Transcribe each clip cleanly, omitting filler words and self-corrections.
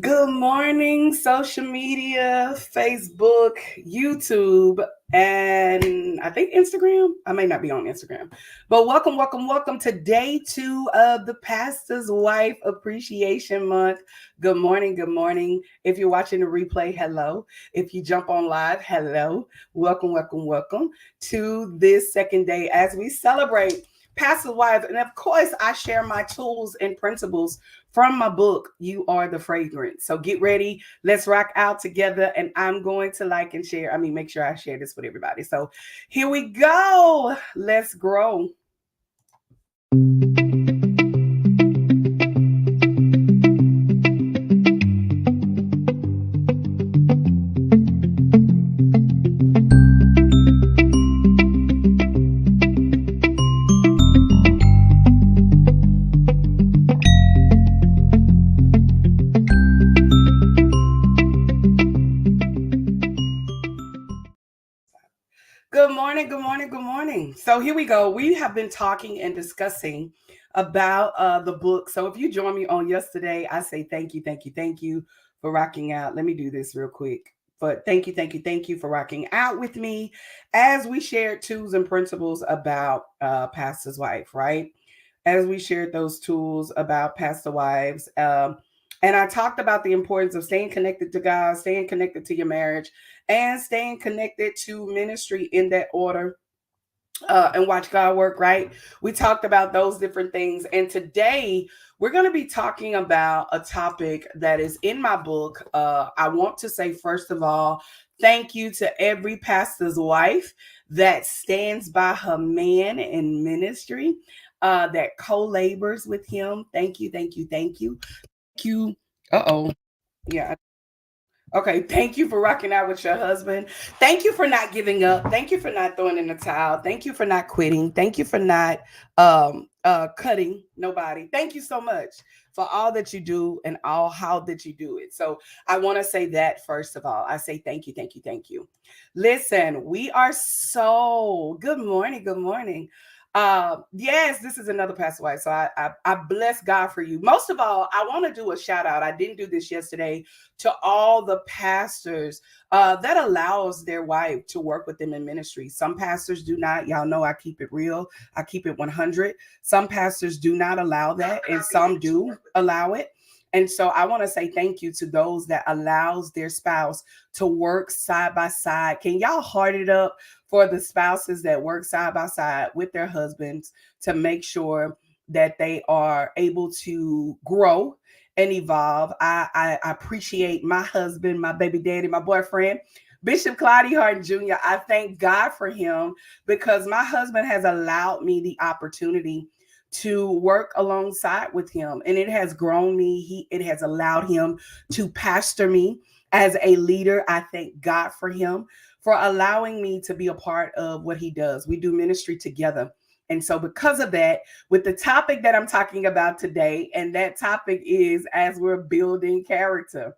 Good morning, social media, Facebook, YouTube, and I think Instagram. I may not be on Instagram, but welcome to day 2 of the Pastor's Wife Appreciation Month. Good morning, good morning. If you're watching the replay, hello. If you jump on live, hello. Welcome to this second day as we celebrate Pastor's Wife. And of course, I share my tools and principles from my book, You Are the Fragrance. So get ready. Let's rock out together. And I'm going to like and share. Make sure I share this with everybody. So here we go. Let's grow. Good morning. So here we go. We have been talking and discussing about the book. So if you joined me on yesterday, I say thank you for rocking out. Let me do this real quick. But thank you for rocking out with me as we shared tools and principles about Pastor's Wife, right? As we shared those tools about Pastor Wives. And I talked about the importance of staying connected to God, staying connected to your marriage, and staying connected to ministry in that order, and watch God work, right? We talked about those different things. And today we're going to be talking about a topic that is in my book. I want to say, first of all, thank you to every pastor's wife that stands by her man in ministry, that co labors with him. Thank you. Thank you. Thank you. Uh oh. Yeah. Okay, thank you for rocking out with your husband. Thank you for not giving up. Thank you for not throwing in the towel. Thank you for not quitting. Thank you for not cutting nobody. Thank you so much for all that you do and all how that you do it. So I want to say that first of all. I say thank you. Listen, we are so good morning. Good morning. Yes, this is another Pastor Wife. So I bless God for you. Most of all, I want to do a shout out. I didn't do this yesterday, to all the pastors that allows their wife to work with them in ministry. Some pastors do not. Y'all know I keep it real. I keep it 100. Some pastors do not allow that, and some do allow it. And so I want to say thank you to those that allows their spouse to work side by side. Can y'all heart it up for the spouses that work side by side with their husbands to make sure that they are able to grow and evolve? I appreciate my husband, my baby daddy, my boyfriend, Bishop Clyde Hart Jr. I thank God for him because my husband has allowed me the opportunity to work alongside with him, and it has grown me. It has allowed him to pastor me as a leader. I thank God for him for allowing me to be a part of what he does. We do ministry together. And so, because of that, with the topic that I'm talking about today, and that topic is as we're building character.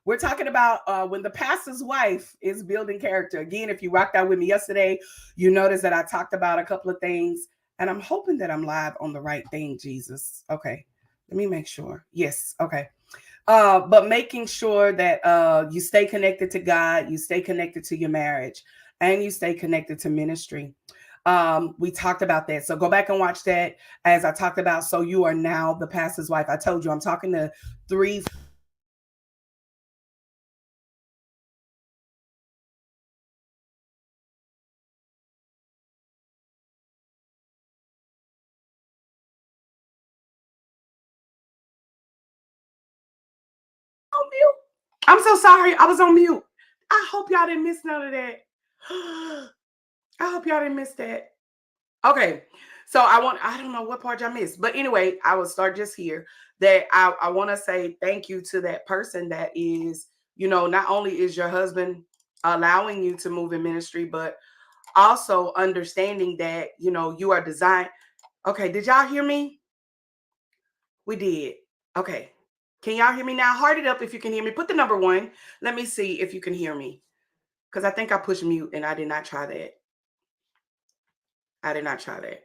We're talking about when the pastor's wife is building character. Again, if you rocked out with me yesterday, you notice that I talked about a couple of things, and I'm hoping that I'm live on the right thing, Jesus. Okay, let me make sure. Yes, okay. But making sure that you stay connected to God, you stay connected to your marriage, and you stay connected to ministry. We talked about that. So go back and watch that as I talked about. So you are now the pastor's wife. I told you I'm talking to three. On mute. I'm so sorry. I was on mute. I hope y'all didn't miss none of that. I hope y'all didn't miss that. Okay. So I don't know what part y'all missed, but anyway, I will start just here that I want to say thank you to that person that is, not only is your husband allowing you to move in ministry, but also understanding that, you are designed. Okay. Did y'all hear me? We did. Okay. Can y'all hear me now? Heart it up if you can hear me. Put the number 1. Let me see if you can hear me. Because I think I pushed mute and I did not try that. I did not try that.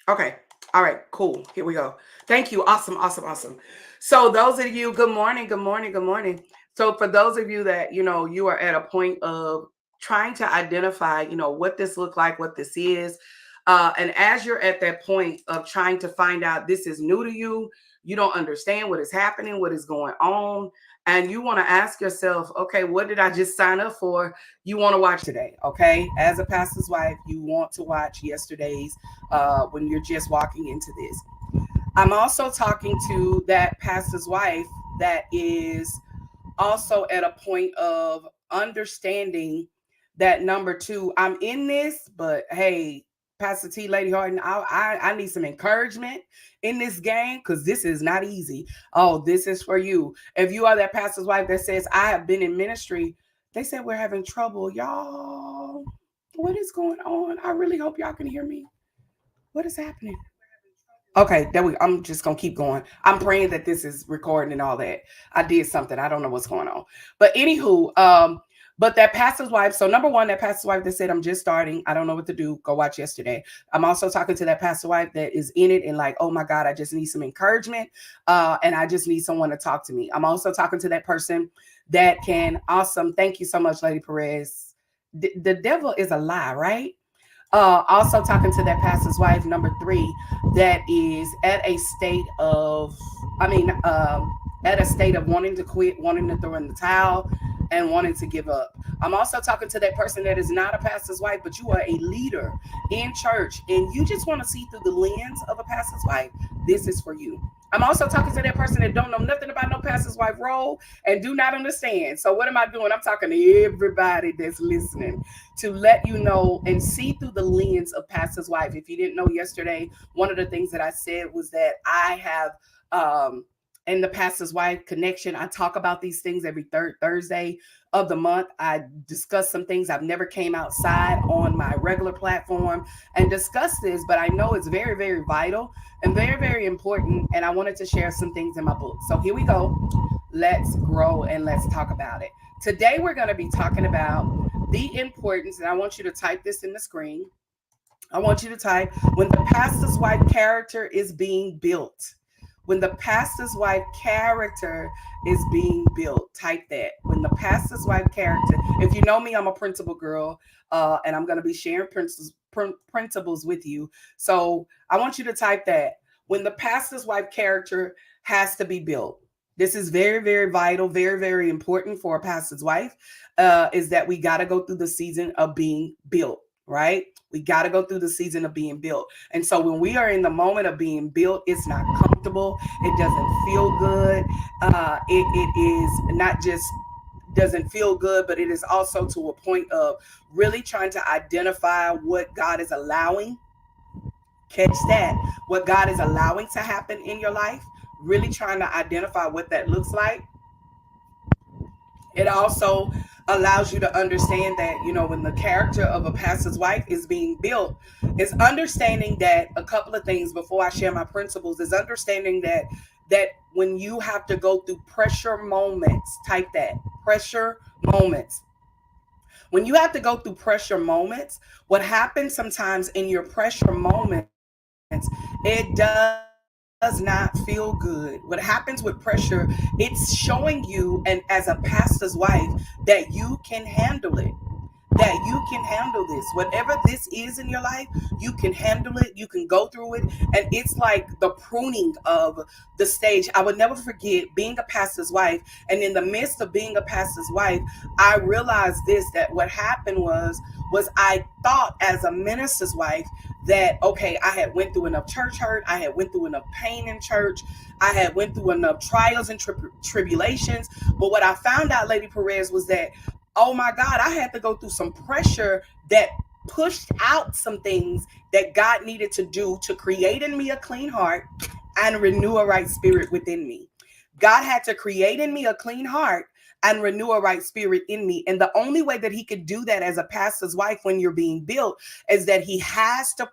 Okay. All right, cool. Here we go. Thank you. Awesome, awesome, awesome. So those of you, good morning, good morning, good morning. So for those of you that, you are at a point of trying to identify, what this look like, what this is. And as you're at that point of trying to find out this is new to you, you don't understand what is happening, what is going on. And you want to ask yourself, okay, what did I just sign up for? You want to watch today, okay? As a pastor's wife, you want to watch yesterday's when you're just walking into this. I'm also talking to that pastor's wife that is also at a point of understanding that number two, I'm in this, but hey, Pastor T, Lady Harden, I need some encouragement in this game because this is not easy. Oh, this is for you. If you are that pastor's wife that says, I have been in ministry, they said we're having trouble. Y'all, what is going on? I really hope y'all can hear me. What is happening? Okay, I'm just gonna keep going. I'm praying that this is recording and all that. I did something. I don't know what's going on. But anywho, but that pastor's wife. So number one, that pastor's wife that said, I'm just starting. I don't know what to do. Go watch yesterday. I'm also talking to that pastor wife that is in it and like, oh my God, I just need some encouragement. And I just need someone to talk to me. I'm also talking to that person that can awesome. Thank you so much, Lady Perez. The devil is a lie, right? Also talking to that pastor's wife, number three, that is at a state of, at a state of wanting to quit, wanting to throw in the towel, and wanting to give up. I'm also talking to that person that is not a pastor's wife, but you are a leader in church and you just want to see through the lens of a pastor's wife. This is for you. I'm also talking to that person that don't know nothing about no pastor's wife role and do not understand. So what am I doing? I'm talking to everybody that's listening to let you know and see through the lens of pastor's wife. If you didn't know yesterday, one of the things that I said was that I have in the pastor's wife connection, I talk about these things every third Thursday of the month. I discuss some things. I've never came outside on my regular platform and discuss this, but I know it's very, very vital and very, very important. And I wanted to share some things in my book. So here we go. Let's grow and let's talk about it. Today, we're going to be talking about the importance, and I want you to type this in the screen. I want you to type when the pastor's wife character is being built. When the pastor's wife character is being built, type that. When the pastor's wife character, if you know me, I'm a principal girl, and I'm going to be sharing principles with you. So I want you to type that. When the pastor's wife character has to be built. This is very, very vital, very, very important for a pastor's wife, is that we got to go through the season of being built, right? We got to go through the season of being built. And so when we are in the moment of being built, it's not comfortable. It doesn't feel good. It is not just doesn't feel good, but it is also to a point of really trying to identify what God is allowing. Catch that. What God is allowing to happen in your life. Really trying to identify what that looks like. It also allows you to understand that, when the character of a pastor's wife is being built, is understanding that a couple of things before I share my principles is understanding that when you have to go through pressure moments, type that, pressure moments. When you have to go through pressure moments, what happens sometimes in your pressure moments, it does not feel good. What happens with pressure, it's showing you, and as a pastor's wife, that you can handle it. That you can handle this. Whatever this is in your life, you can handle it. You can go through it. And it's like the pruning of the stage. I would never forget being a pastor's wife. And in the midst of being a pastor's wife, I realized this, that what happened was I thought as a minister's wife that, okay, I had went through enough church hurt. I had went through enough pain in church. I had went through enough trials and tribulations. But what I found out, Lady Perez, was that, oh my God, I had to go through some pressure that pushed out some things that God needed to do to create in me a clean heart and renew a right spirit within me. God had to create in me a clean heart and renew a right spirit in me. And the only way that he could do that as a pastor's wife when you're being built is that he has to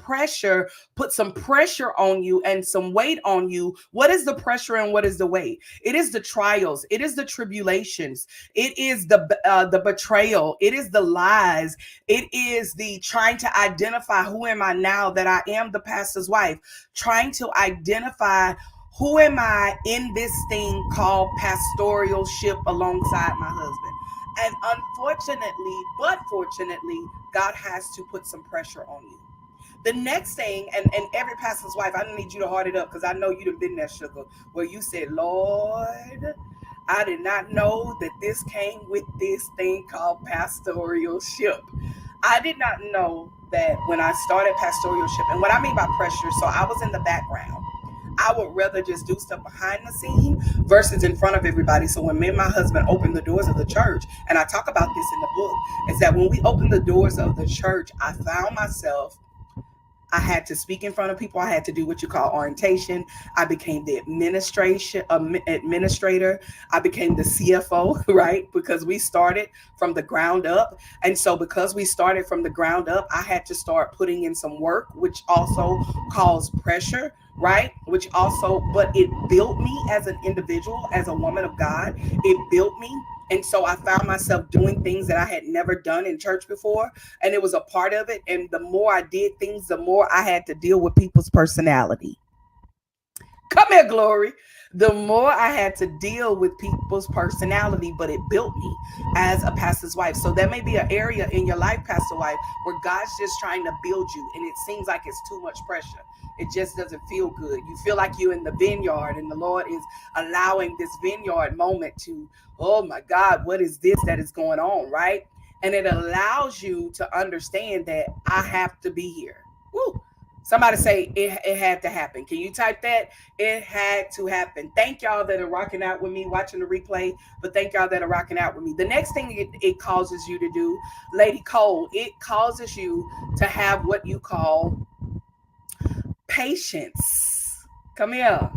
pressure, put some pressure on you and some weight on you. What is the pressure and what is the weight? It is the trials. It is the tribulations. It is the betrayal. It is the lies. It is the trying to identify who am I now that I am the pastor's wife, trying to identify who am I in this thing called pastoralship alongside my husband. And unfortunately, but fortunately, God has to put some pressure on you. The next thing, and every pastor's wife, I need you to heart it up because I know you done been there, sugar, where you said, Lord, I did not know that this came with this thing called pastoralship. I did not know that when I started pastoralship, and what I mean by pressure, so I was in the background. I would rather just do stuff behind the scene versus in front of everybody. So when me and my husband opened the doors of the church, and I talk about this in the book, is that when we opened the doors of the church, I found myself, I had to speak in front of people. I had to do what you call orientation. I became the administrator. I became the CFO, right? Because we started from the ground up. And so because we started from the ground up, I had to start putting in some work, which also caused pressure, right? Which also, but it built me as an individual, as a woman of God. It built me. And so I found myself doing things that I had never done in church before. And it was a part of it. And the more I did things, the more I had to deal with people's personality. Come here, Glory. The more I had to deal with people's personality, but it built me as a pastor's wife. So there may be an area in your life, pastor wife, where God's just trying to build you. And it seems like it's too much pressure. It just doesn't feel good. You feel like you're in the vineyard and the Lord is allowing this vineyard moment to, oh my God, what is this that is going on, right? And it allows you to understand that I have to be here. Woo. Somebody say it had to happen. Can you type that? It had to happen. Thank y'all that are rocking out with me, watching the replay, but thank y'all that are rocking out with me. The next thing it causes you to do, Lady Cole, it causes you to have what you call patience. Come here.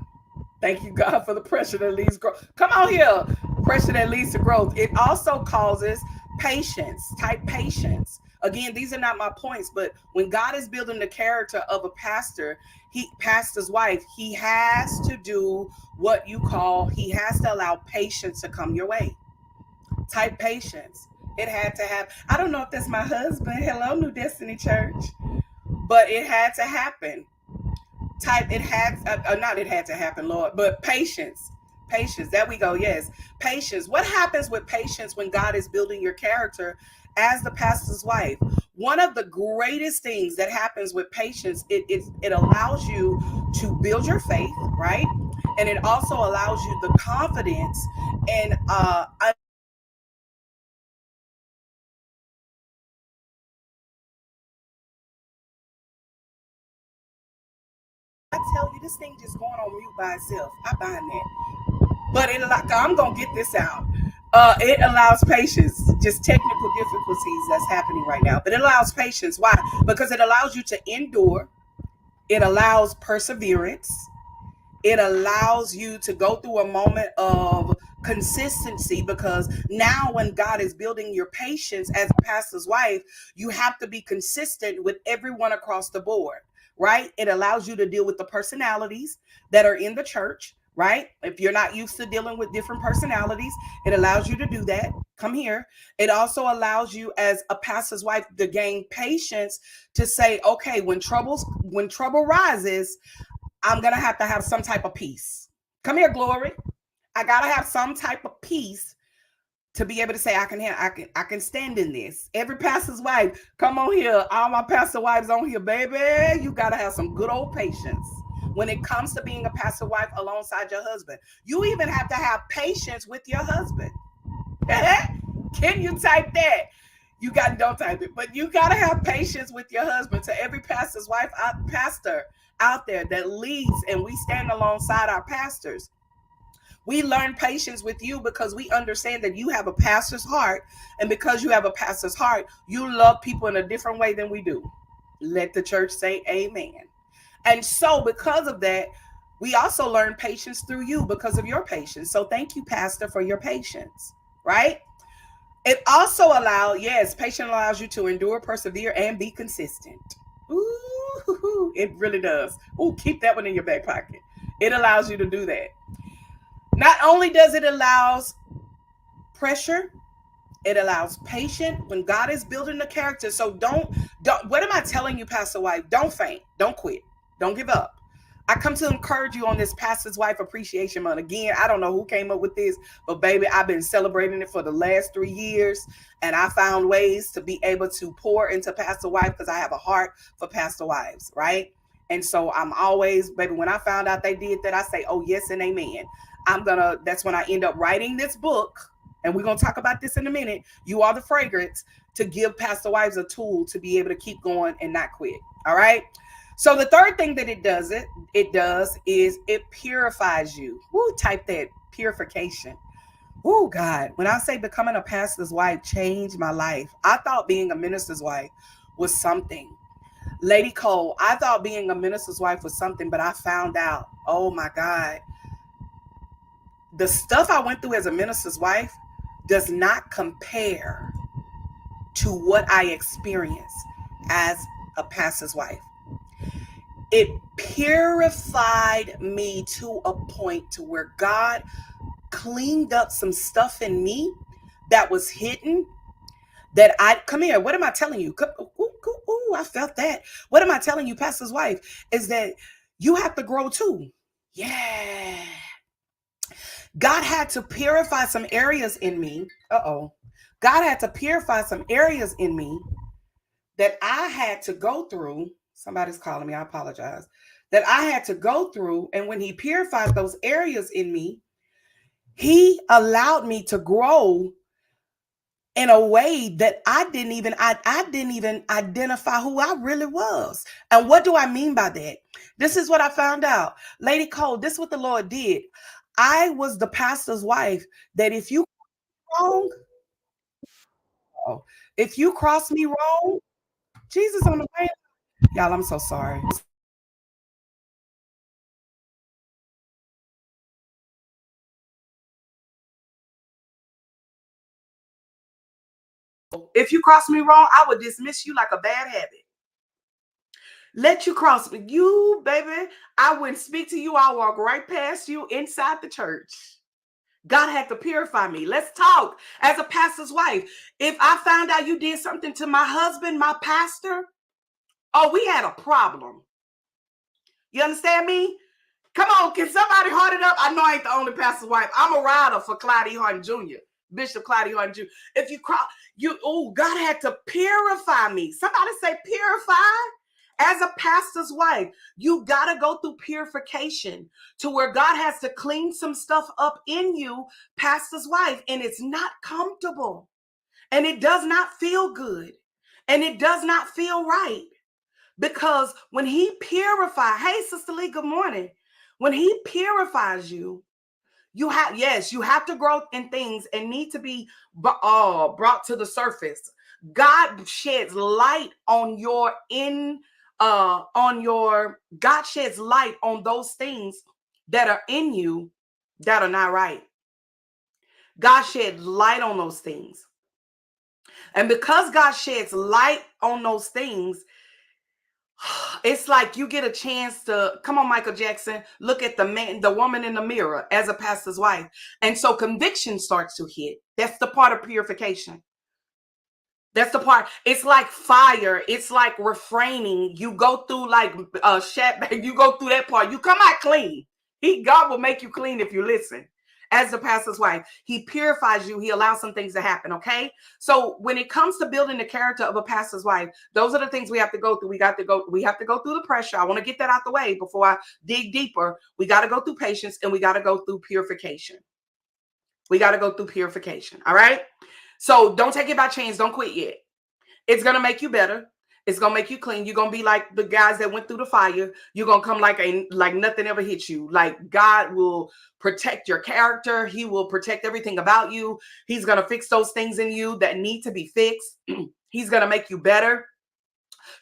Thank you, God, for the pressure that leads growth. Come on here. Pressure that leads to growth. It also causes patience. Type patience. Again, these are not my points, but when God is building the character of a pastor, pastor's wife, he has to do what you call, he has to allow patience to come your way. Type patience. It had to have, I don't know if that's my husband. Hello, New Destiny Church. But it had to happen. Type it had, not it had to happen, Lord, but patience. Patience. There we go. Yes. Patience. What happens with patience when God is building your character as the pastor's wife? One of the greatest things that happens with patience, it allows you to build your faith, right? And it also allows you the confidence and I tell you, this thing just going on mute by itself. I bind that. But I'm gonna get this out. It allows patience, just technical difficulties that's happening right now. But it allows patience. Why? Because it allows you to endure. It allows perseverance. It allows you to go through a moment of consistency, because now when God is building your patience as a pastor's wife, you have to be consistent with everyone across the board, right? It allows you to deal with the personalities that are in the church, right? If you're not used to dealing with different personalities, it allows you to do that. Come here. It also allows you as a pastor's wife to gain patience to say, okay, when trouble rises, I'm going to have some type of peace. Come here, Glory. I got to have some type of peace to be able to say I can stand in this. Every pastor's wife, come on here. All my pastor wives on here, baby. You got to have some good old patience when it comes to being a pastor wife alongside your husband. You even have to have patience with your husband. Can you type that? Don't type it, but you got to have patience with your husband. To every pastor's wife, pastor out there that leads, and we stand alongside our pastors. We learn patience with you because we understand that you have a pastor's heart, and because you have a pastor's heart, you love people in a different way than we do. Let the church say amen. And so because of that, we also learn patience through you because of your patience. So thank you, Pastor, for your patience, right? It also patience allows you to endure, persevere, and be consistent. Ooh, It really does. Ooh, keep that one in your back pocket. It allows you to do that. Not only does it allows pressure, it allows patience when God is building the character. So don't. What am I telling you, Pastor Wife? Don't faint. Don't quit. Don't give up. I come to encourage you on this Pastor's Wife Appreciation Month. Again, I don't know who came up with this, but baby, I've been celebrating it for the last 3 years, and I found ways to be able to pour into Pastor Wife because I have a heart for Pastor Wives, right? And so I'm always, baby, when I found out they did that, I say, oh, yes and amen. That's when I end up writing this book, and we're going to talk about this in a minute. You Are the Fragrance, to give Pastor Wives a tool to be able to keep going and not quit. All right. So the third thing that it does is it purifies you. Woo, type that, purification. Oh God, when I say becoming a pastor's wife changed my life. I thought being a minister's wife was something. Lady Cole, I thought being a minister's wife was something, but I found out, oh my God, the stuff I went through as a minister's wife does not compare to what I experienced as a pastor's wife. It purified me to a point to where God cleaned up some stuff in me that was hidden. That I come here. What am I telling you? Ooh, I felt that. What am I telling you, Pastor's Wife? Is that you have to grow too. Yeah. God had to purify some areas in me. God had to purify some areas in me that I had to go through. Somebody's calling me. I apologize. That I had to go through. And when he purified those areas in me, he allowed me to grow in a way that I didn't even identify who I really was. And what do I mean by that? This is what I found out. Lady Cole, this is what the Lord did. I was the pastor's wife that if you wrong, if you cross me wrong, Jesus on the way. Y'all, I'm so sorry. If you cross me wrong, I would dismiss you like a bad habit. Let you cross me. You, baby, I wouldn't speak to you. I'll walk right past you inside the church. God had to purify me. Let's talk. As a pastor's wife, if I found out you did something to my husband, my pastor, oh, we had a problem. You understand me? Come on, can somebody heart it up? I know I ain't the only pastor's wife. I'm a rider for Clyde Horton Jr., Bishop Clyde Horton Jr. If you cross, God had to purify me. Somebody say purify. As a pastor's wife, you got to go through purification to where God has to clean some stuff up in you, pastor's wife, and it's not comfortable, and it does not feel good, and it does not feel right. Because when he purifies, hey, Sister Lee, good morning. When he purifies you, you have to grow in things and need to be brought to the surface. God sheds light on God sheds light on those things that are in you that are not right. God sheds light on those things. And because God sheds light on those things, it's like you get a chance to, come on, Michael Jackson, look at the woman in the mirror as a pastor's wife. And so conviction starts to hit. That's the part of purification. That's the part. It's like fire. It's like refraining. You go through like you go through that part. You come out clean. God will make you clean if you listen. As the pastor's wife, he purifies you. He allows some things to happen. Okay. So when it comes to building the character of a pastor's wife, those are the things we have to go through. We have to go through the pressure. I want to get that out the way before I dig deeper. We got to go through patience, and we got to go through purification. We got to go through purification. All right. So don't take it by chance. Don't quit yet. It's going to make you better. It's going to make you clean. You're going to be like the guys that went through the fire. You're going to come like nothing ever hit you. Like God will protect your character. He will protect everything about you. He's going to fix those things in you that need to be fixed. He's going to make you better.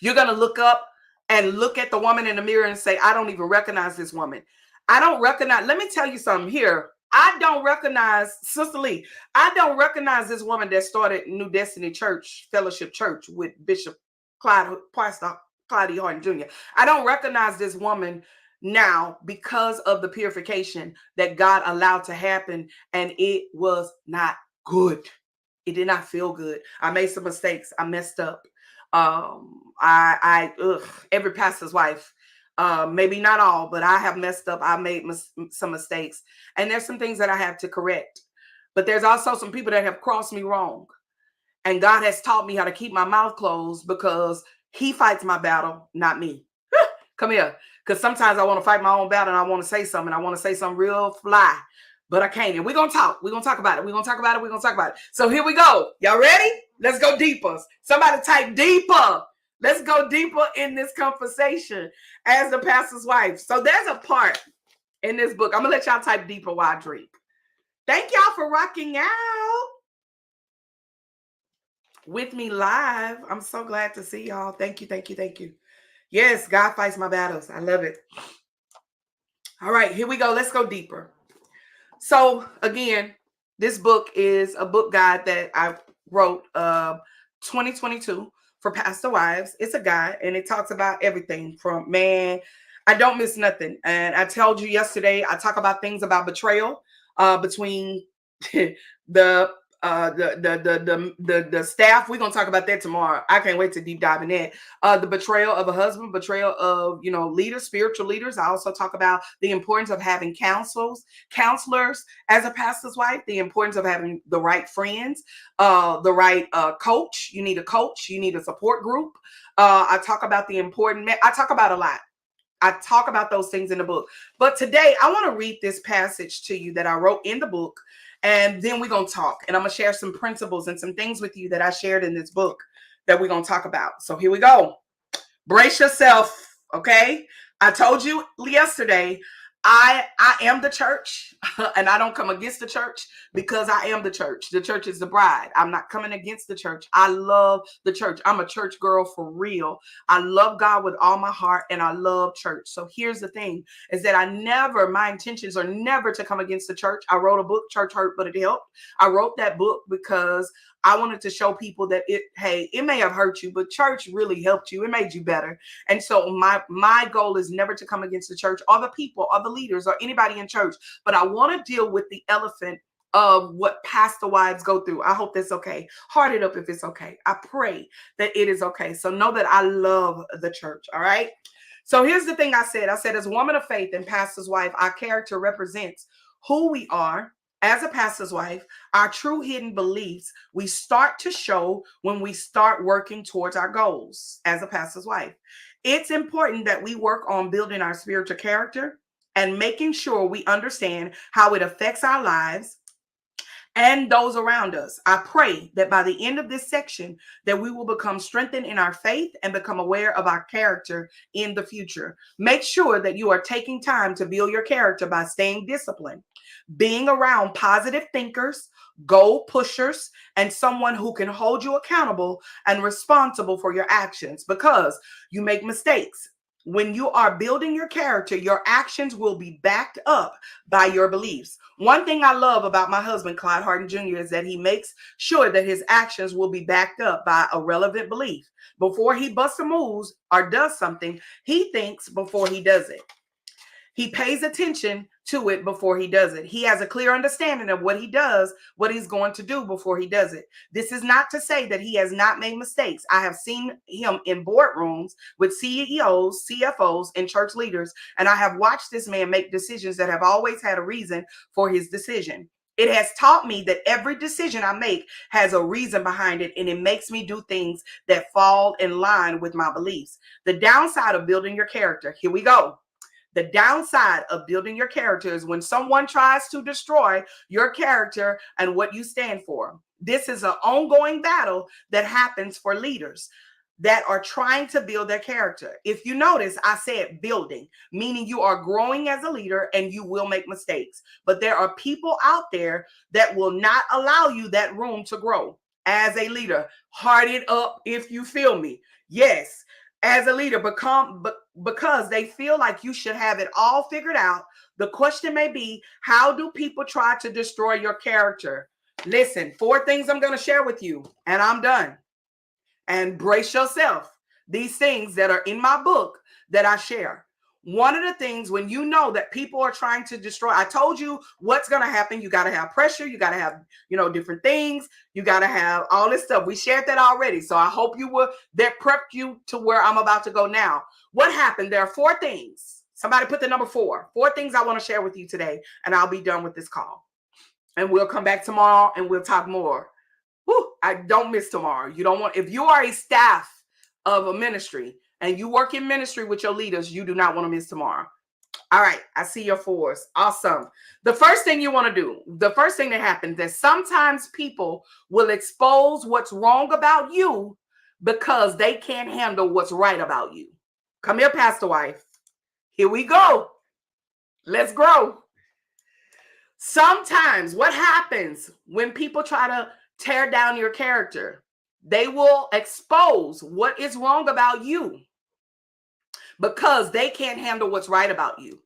You're going to look up and look at the woman in the mirror and say, I don't even recognize this woman. I don't recognize. Let me tell you something here. I don't recognize, Sister Lee, I don't recognize this woman that started New Destiny Church, Fellowship Church with Bishop Clyde, Pastor Clyde Harden Jr. I don't recognize this woman now because of the purification that God allowed to happen, and it was not good. It did not feel good. I made some mistakes. I messed up. Every pastor's wife, maybe not all, but I have messed up. I made some mistakes, and there's some things that I have to correct. But there's also some people that have crossed me wrong, and God has taught me how to keep my mouth closed because He fights my battle, not me. Come here, because sometimes I want to fight my own battle and I want to say something. I want to say something real fly, but I can't. And we're going to talk. We're going to talk about it. We're going to talk about it. We're going to talk about it. So here we go. Y'all ready? Let's go deeper. Somebody type deeper. Let's go deeper in this conversation as the pastor's wife. So there's a part in this book. I'm going to let y'all type deeper while I drink. Thank y'all for rocking out with me live. I'm so glad to see y'all. Thank you, thank you, thank you. Yes, God fights my battles. I love it. All right, here we go. Let's go deeper. So again, this book is a book guide that I wrote 2022 for pastor wives. It's a guide, and it talks about everything from, man, I don't miss nothing. And I told you yesterday, I talk about things about betrayal between the staff. We're gonna talk about that tomorrow. I can't wait to deep dive in that. The betrayal of a husband, betrayal of leaders, spiritual leaders. I also talk about the importance of having counselors as a pastor's wife, the importance of having the right friends, the right coach. You need a coach, you need a support group. I talk about I talk about a lot. I talk about those things in the book. But today I want to read this passage to you that I wrote in the book. And then we're going to talk, and I'm going to share some principles and some things with you that I shared in this book that we're going to talk about. So here we go. Brace yourself. Okay. I told you yesterday, I am the church, and I don't come against the church because I am the church. The church is the bride. I'm not coming against the church. I love the church. I'm a church girl for real. I love God with all my heart, and I love church. So here's the thing is that my intentions are never to come against the church. I wrote a book, Church Hurt, but it helped. I wrote that book because I wanted to show people that it may have hurt you, but church really helped you. It made you better. And so my goal is never to come against the church or the people or the leaders or anybody in church, but I want to deal with the elephant of what pastor wives go through. I hope that's okay. Heart it up if it's okay. I pray that it is okay. So know that I love the church. All right. So here's the thing I said, as a woman of faith and pastor's wife, our character represents who we are. As a pastor's wife, our true hidden beliefs, we start to show when we start working towards our goals as a pastor's wife. It's important that we work on building our spiritual character and making sure we understand how it affects our lives and those around us. I pray that by the end of this section, that we will become strengthened in our faith and become aware of our character in the future. Make sure that you are taking time to build your character by staying disciplined, being around positive thinkers, goal pushers, and someone who can hold you accountable and responsible for your actions, because you make mistakes. When you are building your character, your actions will be backed up by your beliefs. One thing I love about my husband, Clyde Harden Jr., is that he makes sure that his actions will be backed up by a relevant belief. Before he busts a move or does something, he thinks before he does it. He pays attention to it before he does it. He has a clear understanding of what he does, what he's going to do before he does it. This is not to say that he has not made mistakes. I have seen him in boardrooms with CEOs, CFOs, and church leaders, and I have watched this man make decisions that have always had a reason for his decision. It has taught me that every decision I make has a reason behind it, and it makes me do things that fall in line with my beliefs. The downside of building your character, here we go. The downside of building your character is when someone tries to destroy your character and what you stand for. This is an ongoing battle that happens for leaders that are trying to build their character. If you notice, I said building, meaning you are growing as a leader and you will make mistakes. But there are people out there that will not allow you that room to grow. As a leader, heart it up if you feel me. Yes. As a leader, because they feel like you should have it all figured out. The question may be, how do people try to destroy your character? Listen, 4 things I'm going to share with you, and I'm done. And brace yourself, these things that are in my book that I share. One of the things when you know that people are trying to destroy, I told you what's going to happen. You got to have pressure. You got to have, different things. You got to have all this stuff. We shared that already. So I hope that prepped you to where I'm about to go now. What happened? There are 4 things. Somebody put the number 4. 4 things I want to share with you today, and I'll be done with this call. And we'll come back tomorrow and we'll talk more. Whew, I don't miss tomorrow. If you are a staff of a ministry and you work in ministry with your leaders, you do not want to miss tomorrow. All right, I see your 4s. Awesome. The first thing you want to do, the first thing that happens is sometimes people will expose what's wrong about you because they can't handle what's right about you. Come here, Pastor Wife. Here we go. Let's grow. Sometimes what happens when people try to tear down your character, they will expose what is wrong about you because they can't handle what's right about you.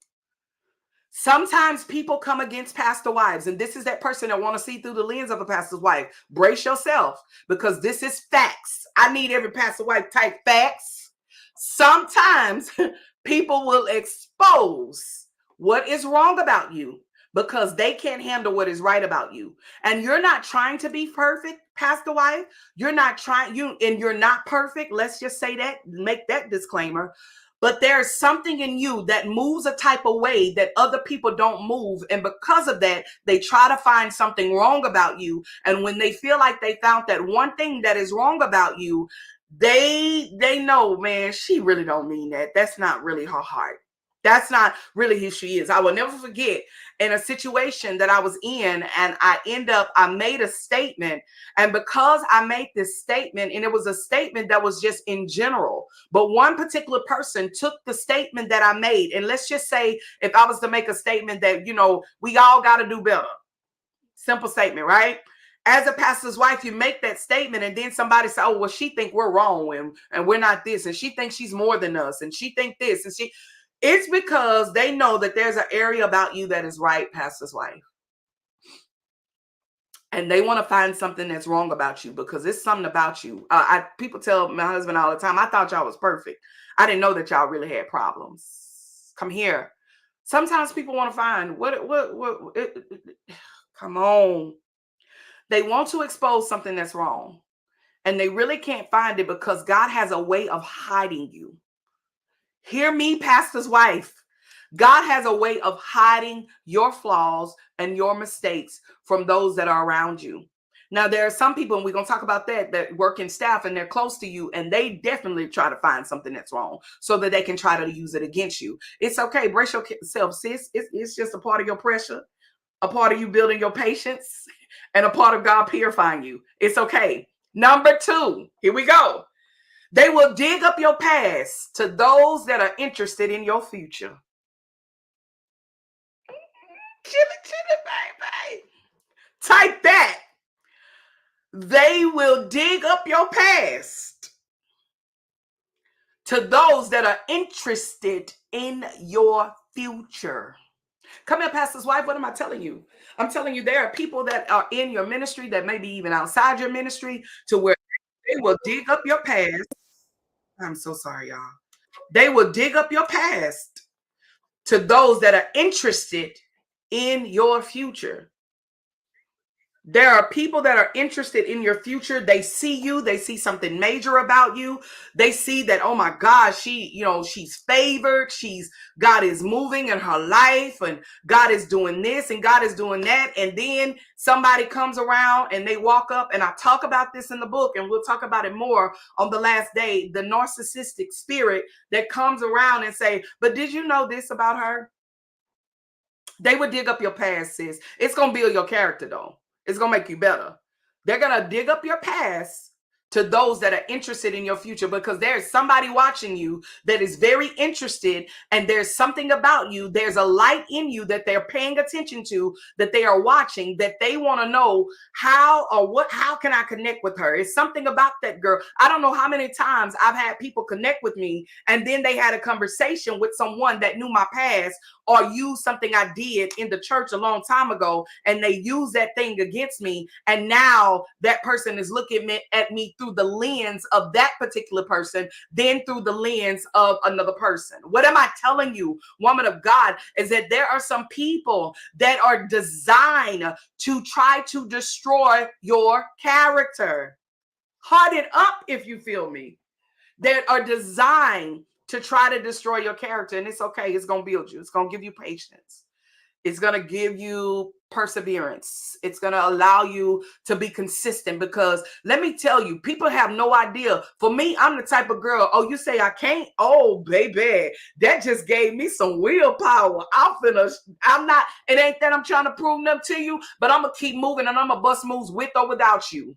Sometimes people come against pastor wives, and this is that person that want to see through the lens of a pastor's wife. Brace yourself, because this is facts. I need every pastor wife type facts. Sometimes people will expose what is wrong about you because they can't handle what is right about you. And you're not trying to be perfect, pastor wife. You're not perfect. Let's just say that, make that disclaimer. But there's something in you that moves a type of way that other people don't move. And because of that, they try to find something wrong about you. And when they feel like they found that one thing that is wrong about you, they know, man, she really don't mean that. That's not really her heart. That's not really who she is. I will never forget in a situation that I was in, and I made a statement. And because I made this statement, and it was a statement that was just in general, but one particular person took the statement that I made. And let's just say if I was to make a statement that, we all got to do better. Simple statement, right? As a pastor's wife, you make that statement, and then somebody say, oh, well, she think we're wrong and we're not this, and she thinks she's more than us, and she think this, and it's because they know that there's an area about you that is right, pastor's wife. And they want to find something that's wrong about you because it's something about you. People tell my husband all the time, I thought y'all was perfect. I didn't know that y'all really had problems. Come here. Sometimes people want to find come on. They want to expose something that's wrong. And they really can't find it because God has a way of hiding you. Hear me, pastor's wife. God has a way of hiding your flaws and your mistakes from those that are around you. Now, there are some people, and we're going to talk about that work in staff, and they're close to you, and they definitely try to find something that's wrong so that they can try to use it against you. It's okay. Brace yourself, sis. It's just a part of your pressure, a part of you building your patience, and a part of God purifying you. It's okay. Number 2, here we go. They will dig up your past to those that are interested in your future. Chitty, baby. Type that. They will dig up your past to those that are interested in your future. Come here, pastor's wife. What am I telling you? I'm telling you, there are people that are in your ministry that may be even outside your ministry to where they will dig up your past. I'm so sorry, y'all. They will dig up your past to those that are interested in your future. There are people that are interested in your future. They see you. They see something major about you. They see that, oh my God, she's favored. God is moving in her life, and God is doing this and God is doing that. And then somebody comes around and they walk up, and I talk about this in the book, and we'll talk about it more on the last day, the narcissistic spirit that comes around and say, but did you know this about her? They would dig up your past, sis. It's going to build your character, though. It's going to make you better. They're going to dig up your past to those that are interested in your future, because there's somebody watching you that is very interested, and there's something about you. There's a light in you that they're paying attention to, that they are watching, that they want to know how can I connect with her? It's something about that girl. I don't know how many times I've had people connect with me, and then they had a conversation with someone that knew my past or use something I did in the church a long time ago, and they use that thing against me. And now that person is looking at me through the lens of that particular person, then through the lens of another person. What am I telling you, woman of God, is that there are some people that are designed to try to destroy your character. Harden up, if you feel me. That are designed to try to destroy your character. And it's okay. It's going to build you. It's going to give you patience. It's going to give you perseverance. It's going to allow you to be consistent, because let me tell you, people have no idea. For me, I'm the type of girl, oh, you say I can't? Oh, baby, that just gave me some willpower. I'm not, it ain't that I'm trying to prove them to you, but I'm going to keep moving, and I'm going to bust moves with or without you.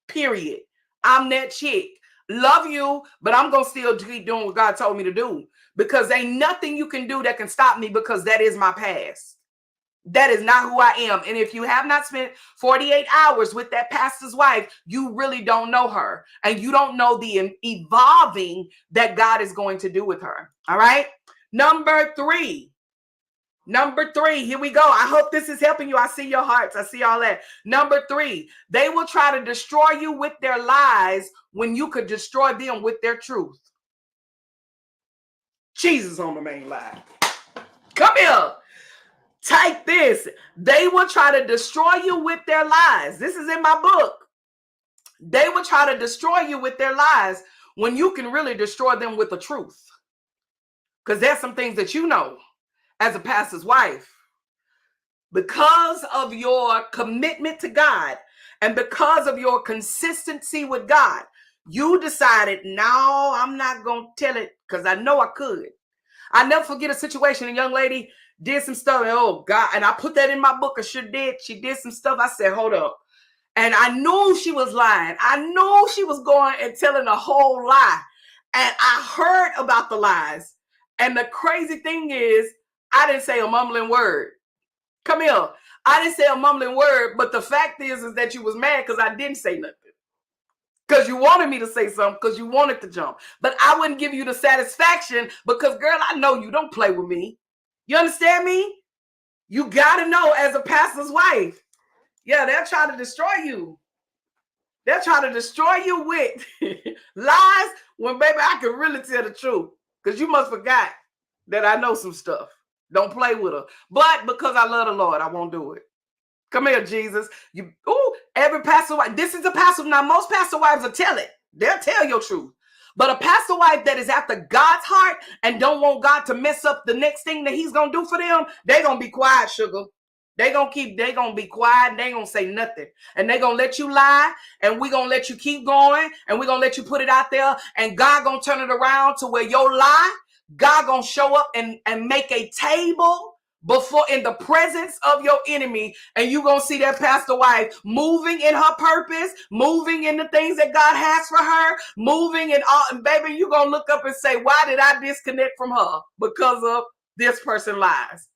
Period. I'm that chick. Love you, but I'm going to still keep doing what God told me to do, because ain't nothing you can do that can stop me, because that is my past. That is not who I am. And if you have not spent 48 hours with that pastor's wife, you really don't know her, and you don't know the evolving that God is going to do with her. All right. Number three, here we go. I hope this is helping you. I see your hearts. I see all that. Number three, they will try to destroy you with their lies when you could destroy them with their truth. Jesus on the main line. Come here. Take this. They will try to destroy you with their lies. This is in my book. They will try to destroy you with their lies when you can really destroy them with the truth. Because there's some things that you know as a pastor's wife. Because of your commitment to God and because of your consistency with God, you decided, no, I'm not going to tell it, because I know I could. I never forget a situation. A young lady did some stuff, and oh God, and I put that in my book. She did some stuff. I said, hold up. And I knew she was lying. I knew she was going and telling a whole lie. And I heard about the lies. And the crazy thing is, I didn't say a mumbling word. Come here. I didn't say a mumbling word, but the fact is that you was mad because I didn't say nothing. Because you wanted me to say something, because you wanted to jump. But I wouldn't give you the satisfaction, because, girl, I know you don't play with me. You understand me? You got to know, as a pastor's wife, yeah, they'll try to destroy you. They'll try to destroy you with lies when, baby, I can really tell the truth. Because you must forgot that I know some stuff. Don't play with her. But because I love the Lord, I won't do it. Come here, Jesus. Every pastor wife. This is a pastor. Now, most pastor wives will tell it. They'll tell your truth. But a pastor wife that is after God's heart and don't want God to mess up the next thing that he's going to do for them, they're going to be quiet, sugar. They're going to be quiet, and they ain't going to say nothing. And they're going to let you lie, and we're going to let you keep going, and we're going to let you put it out there, and God going to turn it around to where your lie, God going to show up and make a table before in the presence of your enemy, and you're going to see that pastor wife moving in her purpose, moving in the things that God has for her, moving in all, and baby, you're going to look up and say, why did I disconnect from her? Because of this person lies.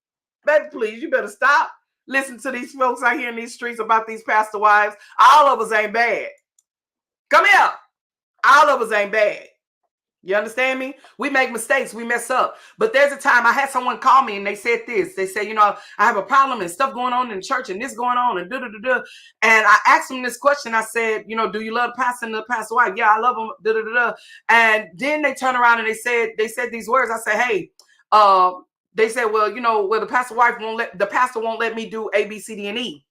Baby, please, you better stop. Listen to these folks out here in these streets about these pastor wives. All of us ain't bad. Come here. All of us ain't bad. You understand me? We make mistakes. We mess up. But there's a time I had someone call me and they said this. They said, I have a problem and stuff going on in the church and this going on and da-da-da-da. And I asked them this question. I said, do you love the pastor and the pastor wife? Yeah, I love them. Da-da-da-da. And then they turned around and they said these words. I said, hey, they said, well, the pastor wife the pastor won't let me do A, B, C, D, and E.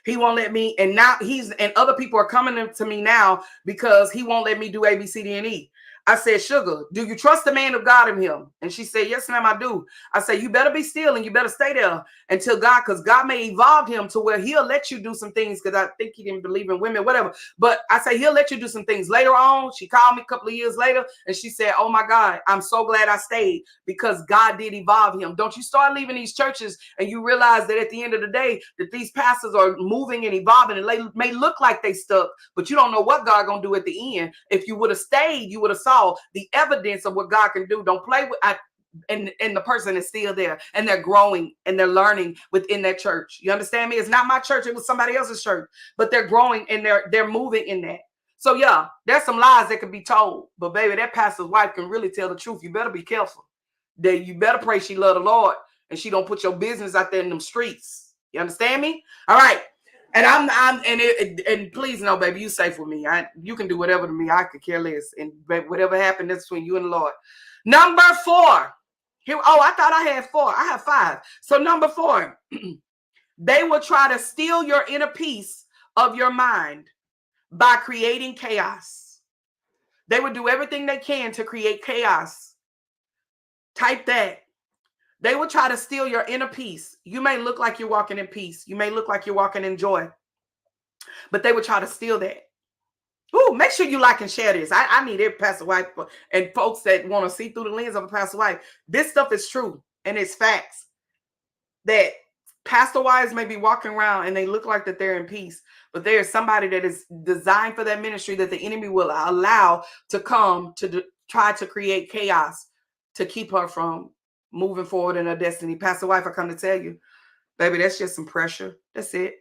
He won't let me. And now and other people are coming to me now because he won't let me do A, B, C, D, and E. I said, sugar, do you trust the man of God in him? And she said, yes, ma'am, I do. I said, you better be still and you better stay there until God, because God may evolve him to where he'll let you do some things, because I think he didn't believe in women, whatever. But I say he'll let you do some things later on. She called me a couple of years later and she said, oh my God, I'm so glad I stayed because God did evolve him. Don't you start leaving these churches and you realize that at the end of the day that these pastors are moving and evolving, and they may look like they stuck, but you don't know what God gonna do at the end. If you would have stayed, you would have saw the evidence of what God can do. Don't play with and the person is still there and they're growing and they're learning within that church. You understand me? It's not my church, it was somebody else's church, but they're growing and they're moving in that. So yeah, there's some lies that can be told, but baby, that pastor's wife can really tell the truth. You better be careful. That you better pray she love the Lord and she don't put your business out there in them streets. You understand me? All right. And and please know, baby, you safe with me. You can do whatever to me. I could care less. And whatever happened, that's between you and the Lord. Number 4. Here, I thought I had 4. I have 5. So number 4, they will try to steal your inner peace of your mind by creating chaos. They will do everything they can to create chaos. Type that. They will try to steal your inner peace. You may look like you're walking in peace. You may look like you're walking in joy. But they will try to steal that. Ooh, make sure you like and share this. I need every pastor wife and folks that want to see through the lens of a pastor wife. This stuff is true and it's facts. That pastor wives may be walking around and they look like that they're in peace, but there's somebody that is designed for that ministry that the enemy will allow to come to try to create chaos to keep her from moving forward in her destiny. Pastor wife, I come to tell you, baby, that's just some pressure. That's it.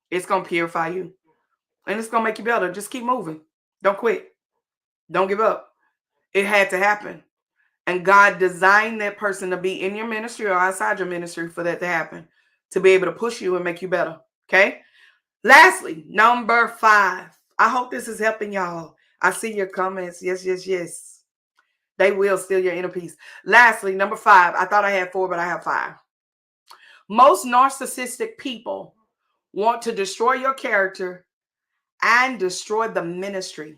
It's going to purify you. And it's going to make you better. Just keep moving. Don't quit. Don't give up. It had to happen. And God designed that person to be in your ministry or outside your ministry for that to happen, to be able to push you and make you better. Okay? Lastly, number 5. I hope this is helping y'all. I see your comments. Yes, yes, yes. They will steal your inner peace. Lastly, number 5. I thought I had 4, but I have 5. Most narcissistic people want to destroy your character and destroy the ministry.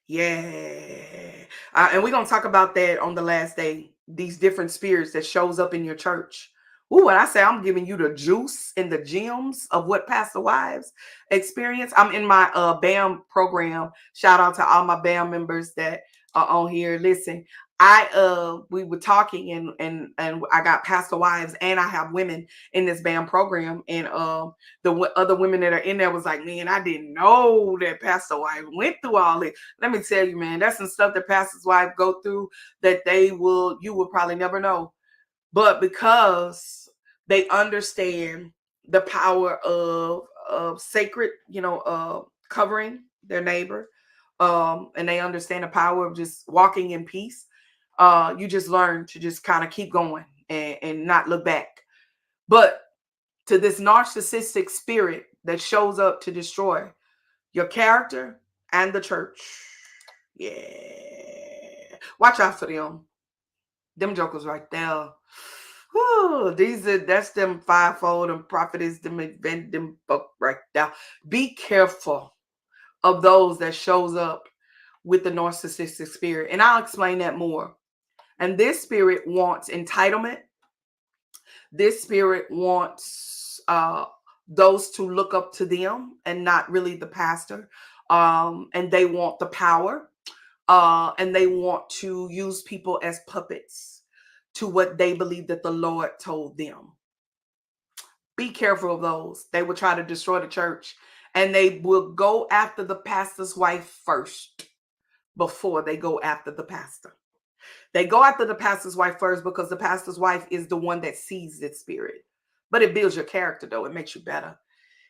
Yeah. And we're going to talk about that on the last day. These different spirits that shows up in your church. Ooh, and I say I'm giving you the juice and the gems of what Pastor Wives experience. I'm in my BAM program. Shout out to all my BAM members that are on here. Listen, we were talking and I got Pastor Wives and I have women in this BAM program, and the other women that are in there was like, man, I didn't know that Pastor Wife went through all it. Let me tell you, man, that's some stuff that Pastor's wife go through that you will probably never know. But because they understand the power of sacred, covering their neighbor, and they understand the power of just walking in peace, you just learn to just kind of keep going and not look back. But to this narcissistic spirit that shows up to destroy your character and the church, yeah, watch out for them. Them jokers right there. Whew, that's them fivefold and prophetess, them folk right there. Be careful of those that shows up with the narcissistic spirit. And I'll explain that more. And this spirit wants entitlement. This spirit wants those to look up to them and not really the pastor. And they want the power. And they want to use people as puppets to what they believe that the Lord told them. Be careful of those. They will try to destroy the church, and they will go after the pastor's wife first before they go after the pastor. They go after the pastor's wife first because the pastor's wife is the one that sees this spirit. But it builds your character, though. It makes you better.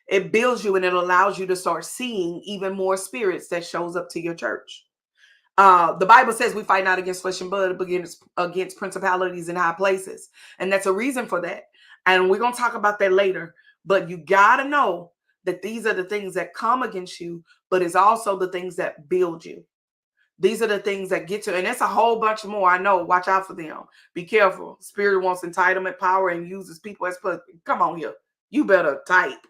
It builds you, and it allows you to start seeing even more spirits that shows up to your church. The Bible says we fight not against flesh and blood, but against principalities in high places. And that's a reason for that. And we're going to talk about that later. But you got to know that these are the things that come against you, but it's also the things that build you. These are the things that get you. And it's a whole bunch more. I know. Watch out for them. Be careful. Spirit wants entitlement, power, and uses people as puppets. Come on here. You better type.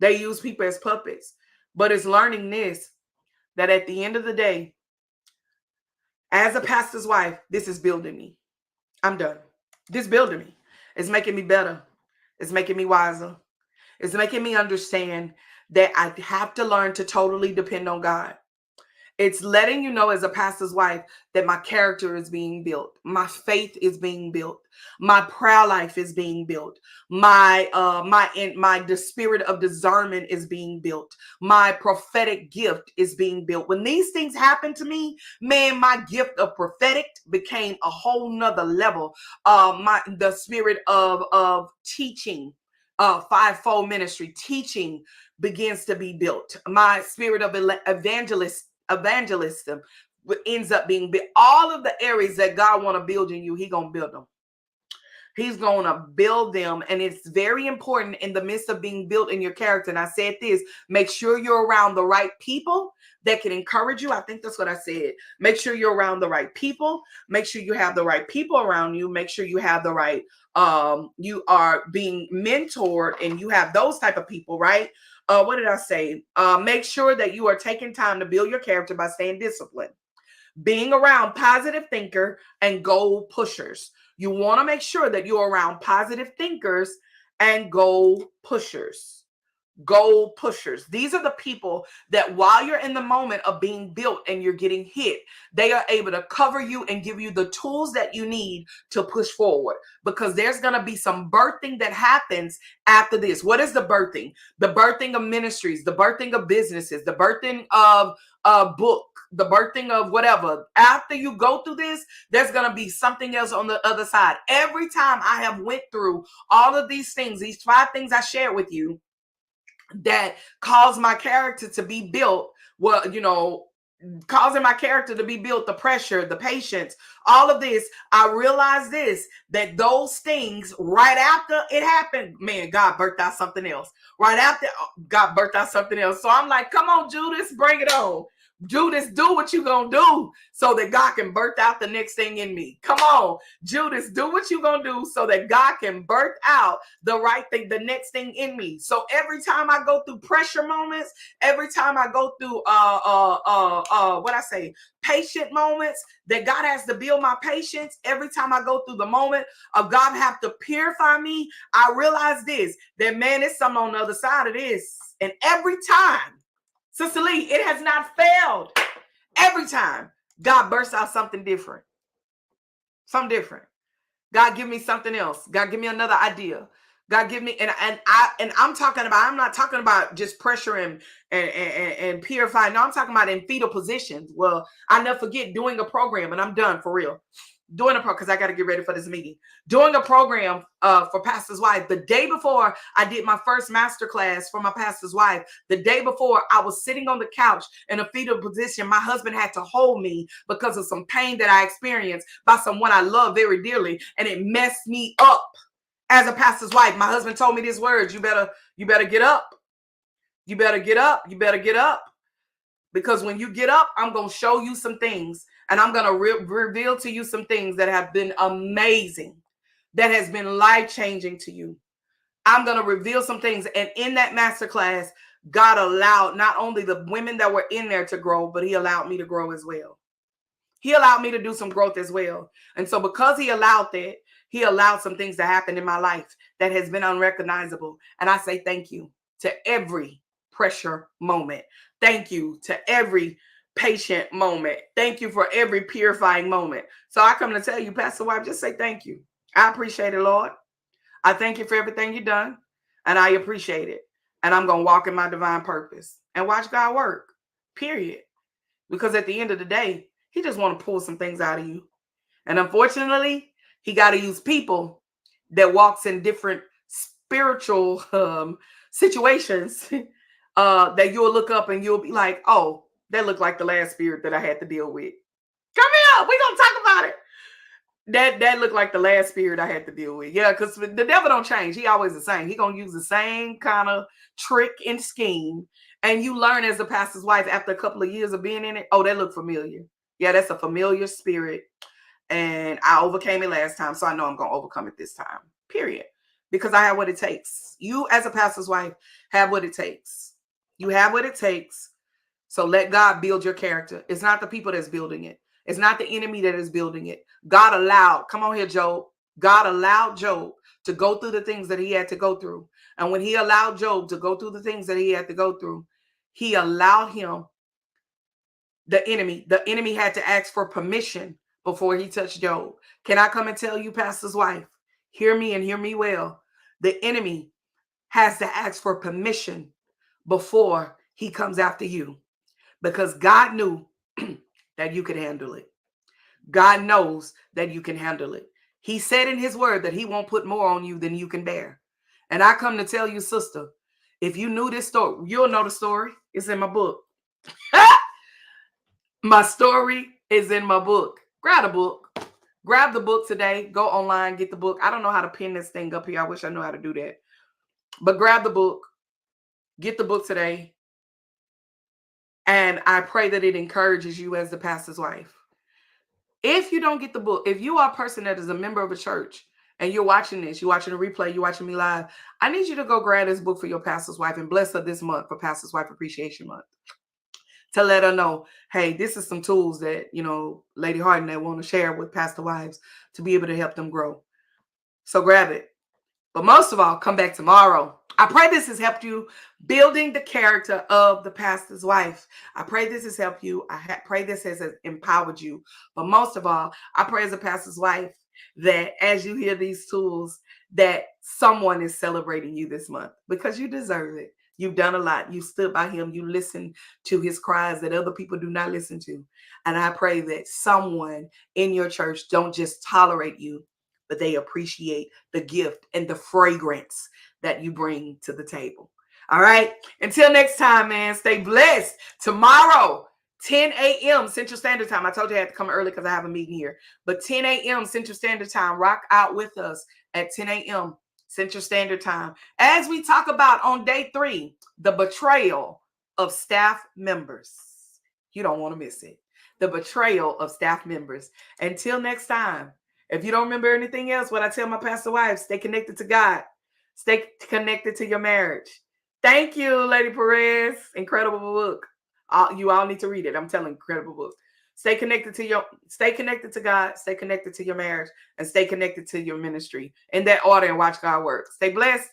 They use people as puppets. But it's learning this, that at the end of the day, as a pastor's wife, this is building me. I'm done. This building me. It's making me better. It's making me wiser. It's making me understand that I have to learn to totally depend on God. It's letting you know as a pastor's wife that my character is being built. My faith is being built. My prayer life is being built. The spirit of discernment is being built. My prophetic gift is being built. When these things happen to me, man, my gift of prophetic became a whole nother level. The spirit of teaching, fivefold ministry, teaching begins to be built. My spirit of evangelism ends up being built. All of the areas that God want to build in you, he going to build them. He's going to build them. And it's very important in the midst of being built in your character. And I said this, make sure you're around the right people that can encourage you. I think that's what I said. Make sure you're around the right people. Make sure you have the right people around you. Make sure you have the right, you are being mentored and you have those type of people, right? What did I say? Make sure that you are taking time to build your character by staying disciplined. Being around positive thinker and goal pushers. You want to make sure that you're around positive thinkers and goal pushers. Goal pushers. These are the people that while you're in the moment of being built and you're getting hit, they are able to cover you and give you the tools that you need to push forward, because there's going to be some birthing that happens after this. What is the birthing? The birthing of ministries, the birthing of businesses, the birthing of a book, the birthing of whatever. After you go through this, there's going to be something else on the other side. Every time I have went through all of these things, these 5 things I shared with you that caused my character to be built, well, causing my character to be built, the pressure, the patience, all of this, I realized this, that those things right after it happened, man, God birthed out something else. Right after, God birthed out something else. So I'm like, come on, Judas, bring it on. Judas, do what you gonna do so that God can birth out the next thing in me. Come on, Judas, do what you gonna do so that God can birth out the right thing, the next thing in me. So every time I go through pressure moments, every time I go through patient moments, that God has to build my patience. Every time I go through the moment of God have to purify me, I realize this, that man, it's something on the other side of this. And every time, Sister Lee, it has not failed. Every time God bursts out something different. Something different. God give me something else. God give me another idea. God give me, and I'm talking about, I'm not talking about just pressure and purifying. No, I'm talking about in fetal positions. Well, I never forget doing a program, and I'm done for real. Doing a program, because I got to get ready for this meeting. Doing a program for Pastor's Wife. The day before I did my first master class for my Pastor's Wife, the day before I was sitting on the couch in a fetal position. My husband had to hold me because of some pain that I experienced by someone I love very dearly, and it messed me up as a pastor's wife. My husband told me these words: you better get up. You better get up. You better get up. Because when you get up, I'm going to show you some things, and I'm going to reveal to you some things that have been amazing, that has been life-changing to you. I'm going to reveal some things. And in that masterclass, God allowed not only the women that were in there to grow, but he allowed me to grow as well. He allowed me to do some growth as well. And so because he allowed that, he allowed some things to happen in my life that has been unrecognizable. And I say thank you to every pressure moment. Thank you to every patient moment. Thank you for every purifying moment. So I come to tell you, Pastor Wife, just say thank you. I appreciate it, Lord. I thank you for everything you've done, and I appreciate it. And I'm going to walk in my divine purpose and watch God work, period. Because at the end of the day, he just want to pull some things out of you. And unfortunately, he got to use people that walks in different spiritual situations that you'll look up and you'll be like, oh, that looked like the last spirit that I had to deal with. Come here, we're going to talk about it. That looked like the last spirit I had to deal with. Yeah, because the devil don't change. He always the same. He going to use the same kind of trick and scheme. And you learn as a pastor's wife after a couple of years of being in it, oh, that looked familiar. Yeah, that's a familiar spirit. And I overcame it last time, so I know I'm going to overcome it this time, period. Because I have what it takes. You as a pastor's wife have what it takes. You have what it takes. So let God build your character. It's not the people that's building it. It's not the enemy that is building it. God allowed, come on here, Job. God allowed Job to go through the things that he had to go through. And when he allowed Job to go through the things that he had to go through, he allowed him, the enemy had to ask for permission before he touched Job. Can I come and tell you, pastor's wife, hear me and hear me well. The enemy has to ask for permission before he comes after you, because God knew that you could handle it. God knows that you can handle it. He said in his word that he won't put more on you than you can bear. And I come to tell you, sister, if you knew this story, you'll know the story. It's in my book. My story is in my book. Grab the book. Grab the book today. Go online, get the book. I don't know how to pin this thing up here. I wish I knew how to do that. But grab the book. Get the book today. And I pray that it encourages you as the pastor's wife. If you don't get the book, if you are a person that is a member of a church and you're watching this, you're watching a replay, you're watching me live, I need you to go grab this book for your pastor's wife and bless her this month for Pastor's Wife Appreciation Month. To let her know, hey, this is some tools that, Lady Harden that want to share with pastor wives to be able to help them grow. So grab it. But most of all, come back tomorrow. I pray this has helped you building the character of the pastor's wife. I pray this has helped you. I pray this has empowered you. But most of all, I pray as a pastor's wife that as you hear these tools, that someone is celebrating you this month because you deserve it. You've done a lot. You stood by him. You listened to his cries that other people do not listen to. And I pray that someone in your church don't just tolerate you, but they appreciate the gift and the fragrance that you bring to the table. All right. Until next time, man, stay blessed. Tomorrow, 10 a.m. Central Standard Time. I told you I had to come early because I have a meeting here. But 10 a.m. Central Standard Time. Rock out with us at 10 a.m. Central Standard Time. As we talk about on day 3, the betrayal of staff members. You don't want to miss it. The betrayal of staff members. Until next time. If you don't remember anything else, what I tell my pastor wives, stay connected to God. Stay connected to your marriage. Thank you, Lady Perez. Incredible book. You all need to read it. I'm telling you, incredible book. Stay connected to God, stay connected to your marriage, and stay connected to your ministry. In that order, and watch God work. Stay blessed.